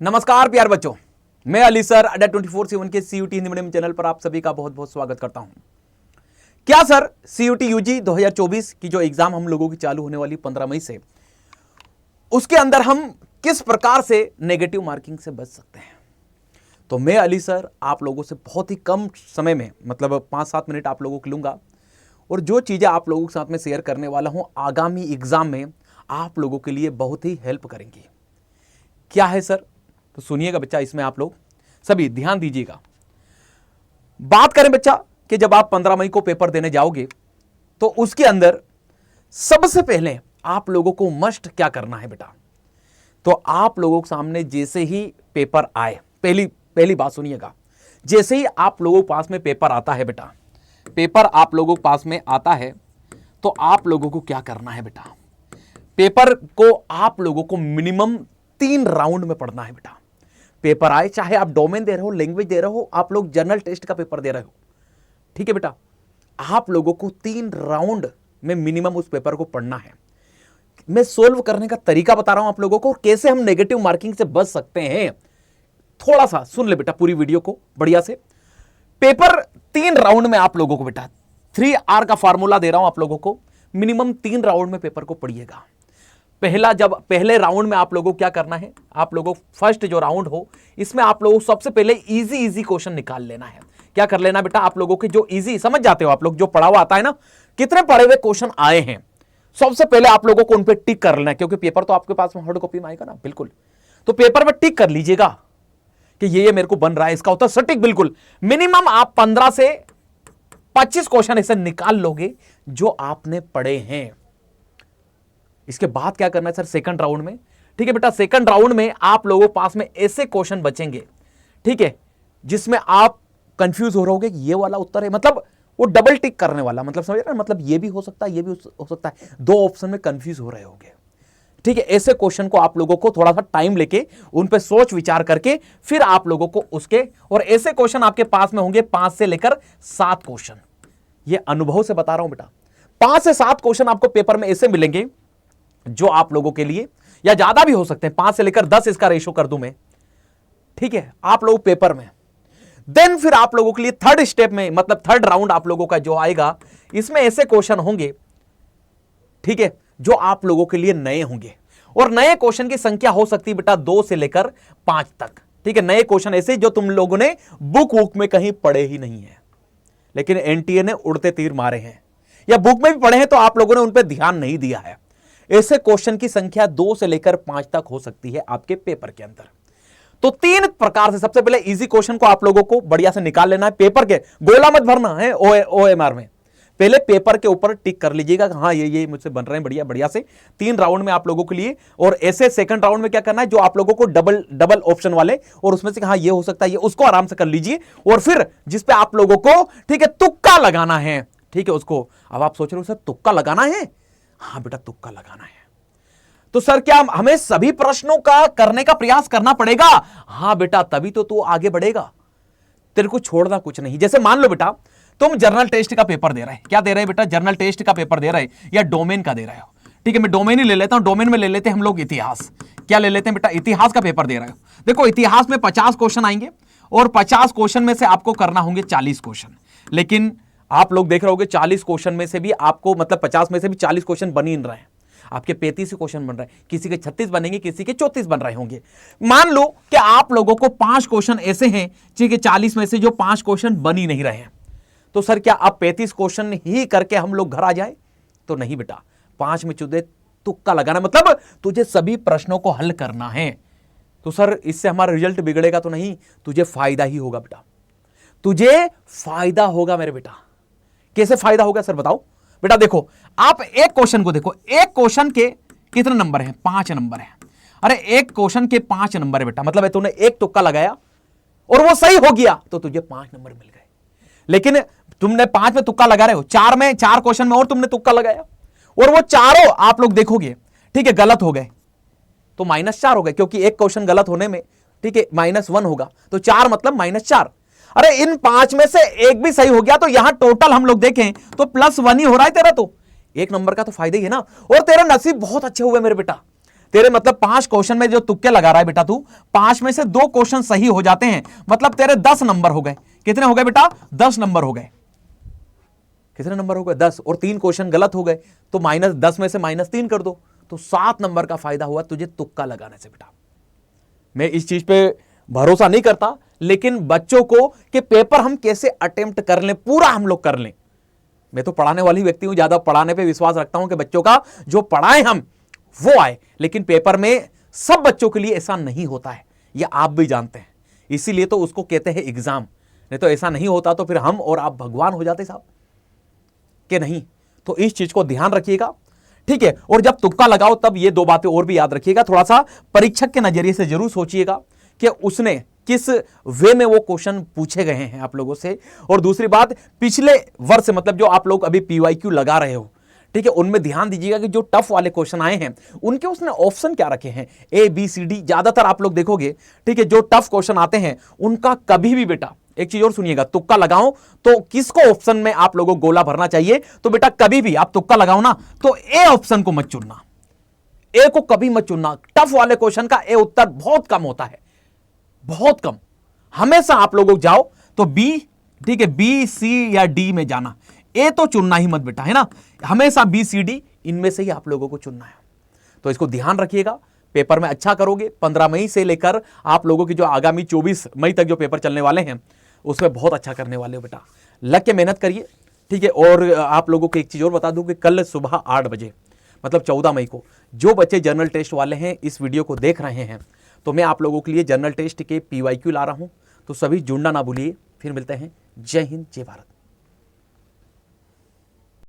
नमस्कार प्यार बच्चों, मैं अली सर अड्डा 24/7 के सीयूटी हिंदी मीडियम चैनल पर आप सभी का बहुत बहुत स्वागत करता हूं। क्या सर सीयूटी यूजी 2024 की जो एग्जाम हम लोगों की चालू होने वाली 15 मई से, उसके अंदर हम किस प्रकार से नेगेटिव मार्किंग से बच सकते हैं? तो मैं अली सर आप लोगों से बहुत ही कम समय में, मतलब 5-7 मिनट आप लोगों को लूंगा और जो चीजें आप लोगों के साथ में शेयर करने वाला हूं आगामी एग्जाम में आप लोगों के लिए बहुत ही हेल्प करेंगी। क्या है सर? तो सुनिएगा बच्चा, इसमें आप लोग सभी ध्यान दीजिएगा। बात करें बच्चा कि जब आप 15 मई को पेपर देने जाओगे तो उसके अंदर सबसे पहले आप लोगों को मस्ट क्या करना है बेटा? तो आप लोगों के सामने जैसे ही पेपर आए, पहली बात सुनिएगा, जैसे ही आप लोगों के पास में पेपर आता है बेटा, पेपर आप लोगों के पास में आता है तो आप लोगों को क्या करना है बेटा? पेपर को आप लोगों को मिनिमम 3 राउंड में पढ़ना है बेटा। पेपर आए, चाहे आप डोमेन दे रहे हो, लैंग्वेज दे रहे हो, आप लोग जनरल टेस्ट का पेपर दे रहे हो, ठीक है बेटा, आप लोगों को 3 राउंड में मिनिमम उस पेपर को पढ़ना है। मैं सोल्व करने का तरीका बता रहा हूं आप लोगों को, कैसे हम नेगेटिव मार्किंग से बच सकते हैं। थोड़ा सा सुन ले बेटा पूरी वीडियो को बढ़िया से। पेपर 3 राउंड में आप लोगों को बेटा 3R का फॉर्मूला दे रहा हूं आप लोगों को, मिनिमम 3 राउंड में पेपर को पढ़िएगा। पहले राउंड में आप लोगों को क्या करना है, आप लोगों को फर्स्ट जो राउंड हो इसमें आप लोगों को सबसे पहले इजी क्वेश्चन निकाल लेना है। क्या कर लेना बेटा? आप लोगों के जो इजी समझ जाते हो आप लोग, जो पढ़ा हुआ आता है ना, कितने पढ़े हुए क्वेश्चन आए हैं, सबसे पहले आप लोगों को उन पे टिक कर लेना है, क्योंकि पेपर तो आपके पास में हार्ड कॉपी में आएगा ना, बिल्कुल। तो पेपर में टिक कर लीजिएगा कि ये मेरे को बन रहा है, इसका उत्तर सटीक बिल्कुल। मिनिमम आप 15 से 25 क्वेश्चन ऐसे निकाल लोगे जो आपने पढ़े हैं। इसके बाद क्या करना है सर? सेकंड राउंड में, ठीक है बेटा, सेकंड राउंड में आप लोगों के पास में ऐसे क्वेश्चन बचेंगे, ठीक है, जिसमें आप कंफ्यूज हो रहोगे कि ये वाला उत्तर है, मतलब वो डबल टिक करने वाला, मतलब समझ रहे हैं, मतलब ये भी हो सकता है, ये भी हो सकता है, 2 ऑप्शन में कंफ्यूज हो रहे होंगे, ठीक है। ऐसे क्वेश्चन को आप लोगों को थोड़ा सा टाइम लेके उन पे सोच विचार करके फिर आप लोगों को उसके, और ऐसे क्वेश्चन आपके पास में होंगे 5 से लेकर 7 क्वेश्चन। ये अनुभव से बता रहा हूं बेटा, 5 से 7 क्वेश्चन आपको पेपर में ऐसे मिलेंगे जो आप लोगों के लिए, या ज्यादा भी हो सकते हैं, 5 से लेकर 10 इसका रेशो कर दूं मैं, ठीक है, आप लोग पेपर में। देन फिर आप लोगों के लिए थर्ड स्टेप में, मतलब थर्ड राउंड आप लोगों का जो आएगा, इसमें ऐसे क्वेश्चन होंगे, ठीक है, जो आप लोगों के लिए नए होंगे, और नए क्वेश्चन की संख्या हो सकती है बेटा 2 से लेकर 5 तक, ठीक है। नए क्वेश्चन ऐसे जो तुम लोगों ने बुक में कहीं पढ़े ही नहीं है, लेकिन एनटीए ने उड़ते तीर मारे हैं, या बुक में भी पढ़े हैं तो आप लोगों ने उन पर ध्यान नहीं दिया है। ऐसे क्वेश्चन की संख्या 2 से लेकर 5 तक हो सकती है आपके पेपर के अंदर। तो 3 प्रकार से सबसे पहले इजी क्वेश्चन को आप लोगों को बढ़िया से निकाल लेना है। पेपर के गोला मत भरना है ओएमआर में, पहले पेपर के ऊपर टिक कर लीजिएगा, हाँ ये मुझसे बन रहे हैं बढ़िया से। 3 राउंड में आप लोगों के लिए, और ऐसे सेकंड राउंड में क्या करना है, जो आप लोगों को डबल ऑप्शन वाले, और उसमें से हाँ ये हो सकता है, ये उसको आराम से कर लीजिए, और फिर जिस पे आप लोगों को, ठीक है, तुक्का लगाना है, ठीक है, उसको। अब आप सोच रहे हो सर तुक्का लगाना है? हाँ बेटा तुक्का लगाना है। तो सर क्या हमें सभी प्रश्नों का करने का प्रयास करना पड़ेगा? हाँ बेटा, तभी तो तू आगे बढ़ेगा, तेरे को छोड़ना कुछ नहीं। जैसे मान लो बेटा तुम जर्नल टेस्ट का पेपर दे रहे हैं, क्या दे रहे हैं बेटा? जर्नल टेस्ट का पेपर दे रहे हैं, या डोमेन का दे रहे हो, ठीक है, मैं डोमेन ही ले लेता हूं। डोमेन में ले लेते हैं हम लोग इतिहास। क्या ले लेते हैं बेटा? इतिहास का पेपर दे रहे हो। देखो इतिहास में 50 क्वेश्चन आएंगे, और 50 क्वेश्चन में से आपको करना होंगे 40 क्वेश्चन, लेकिन आप लोग देख रहे होगे 40 क्वेश्चन में से भी आपको, मतलब 50 में से भी 40 क्वेश्चन बन ही रहे हैं, आपके 35 क्वेश्चन बन रहे हैं, किसी के 36 बनेंगे, किसी के 34 बन रहे होंगे। मान लो कि आप लोगों को 5 क्वेश्चन ऐसे हैं, ठीक है, 40 में से जो 5 क्वेश्चन बन ही नहीं रहे हैं, तो सर क्या आप 35 क्वेश्चन ही करके हम लोग घर आ जाए? तो नहीं बेटा, 5 में चुदे तुक्का लगाना, मतलब तुझे सभी प्रश्नों को हल करना है। तो सर इससे हमारा रिजल्ट बिगड़ेगा तो नहीं, तुझे फायदा ही होगा बेटा, तुझे फायदा होगा मेरे बेटा। कैसे फायदा होगा सर बताओ? बेटा देखो, आप एक क्वेश्चन को देखो, एक क्वेश्चन के कितने नंबर हैं? 5 नंबर हैं। अरे एक क्वेश्चन के 5 नंबर है बेटा, मतलब तूने एक तुक्का लगाया और वो सही हो गया तो तुझे 5 नंबर मिल गए। लेकिन तुमने 5 में तुक्का लगा रहे हो, 4 क्वेश्चन में और तुमने तुक्का लगाया, और वो चारों आप लोग देखोगे, ठीक है, गलत हो गए, तो -4 हो गए, क्योंकि एक क्वेश्चन गलत होने में, ठीक है, -1 होगा, तो 4 मतलब -4। अरे इन 5 में से एक भी सही हो गया तो यहां टोटल हम लोग देखें तो +1 ही हो रहा है तेरा, तो 1 नंबर का तो फायदा ही है ना। और तेरा नसीब बहुत अच्छे हुए मेरे बेटा, तेरे मतलब 5 क्वेश्चन में जो तुक्के लगा रहा है बेटा तू, 5 में से 2 क्वेश्चन सही हो जाते हैं, मतलब तेरे 10 नंबर हो गए। कितने हो गए बेटा? 10 नंबर हो गए। कितने नंबर हो गए? 10। और 3 क्वेश्चन गलत हो गए तो -10 में से -3 कर दो, तो 7 नंबर का फायदा हुआ तुझे तुक्का लगाने से बेटा। मैं इस चीज पे भरोसा नहीं करता, लेकिन बच्चों को कि पेपर हम कैसे अटेम्प्ट कर लें, पूरा हम लोग कर लें। मैं तो पढ़ाने वाली व्यक्ति हूं, ज्यादा पढ़ाने पे विश्वास रखता हूं कि बच्चों का जो पढ़ाएं हम वो आए, लेकिन पेपर में सब बच्चों के लिए ऐसा नहीं होता है, ये आप भी जानते हैं। इसीलिए तो उसको कहते हैं एग्जाम। नहीं तो ऐसा नहीं होता तो फिर हम और आप भगवान हो जाते साहब कि नहीं। तो इस चीज को ध्यान रखिएगा, ठीक है। और जब तुक्का लगाओ तब ये 2 बातें और भी याद रखिएगा, थोड़ा सा परीक्षक के नजरिए से जरूर सोचिएगा कि उसने किस वे में वो क्वेश्चन पूछे गए हैं आप लोगों से। और दूसरी बात, पिछले वर्ष मतलब जो आप लोग अभी PYQ लगा रहे हो, ठीक है, उनमें ध्यान दीजिएगा कि जो टफ वाले क्वेश्चन आए हैं उनके उसने ऑप्शन क्या रखे हैं, ABCD ज्यादातर आप लोग देखोगे, ठीक है। जो टफ क्वेश्चन आते हैं उनका कभी भी बेटा, एक चीज और सुनिएगा, तुक्का लगाओ तो किसको ऑप्शन में आप लोगों को गोला भरना चाहिए, तो बेटा कभी भी आप तुक्का लगाओ ना तो A ऑप्शन को मत चुनना, A को कभी मत चुनना। टफ वाले क्वेश्चन का A उत्तर बहुत कम होता है, बहुत कम। हमेशा आप लोगों को जाओ तो B, ठीक है, B, C या D में जाना, A तो चुनना ही मत बेटा, है ना। हमेशा B, C, D इनमें से ही आप लोगों को चुनना है। तो इसको ध्यान रखिएगा, पेपर में अच्छा करोगे। 15 मई से लेकर आप लोगों की जो आगामी 24 मई तक जो पेपर चलने वाले हैं उसमें बहुत अच्छा करने वाले हो बेटा। लग के मेहनत करिए, ठीक है। और आप लोगों को एक चीज और बता दूं कि कल सुबह 8 बजे मतलब 14 मई को जो बच्चे जनरल टेस्ट वाले हैं इस वीडियो को देख रहे हैं, तो मैं आप लोगों के लिए जनरल टेस्ट के PYQ ला रहा हूं, तो सभी जुड़ना ना भूलिए। फिर मिलते हैं। जय हिंद, जय भारत।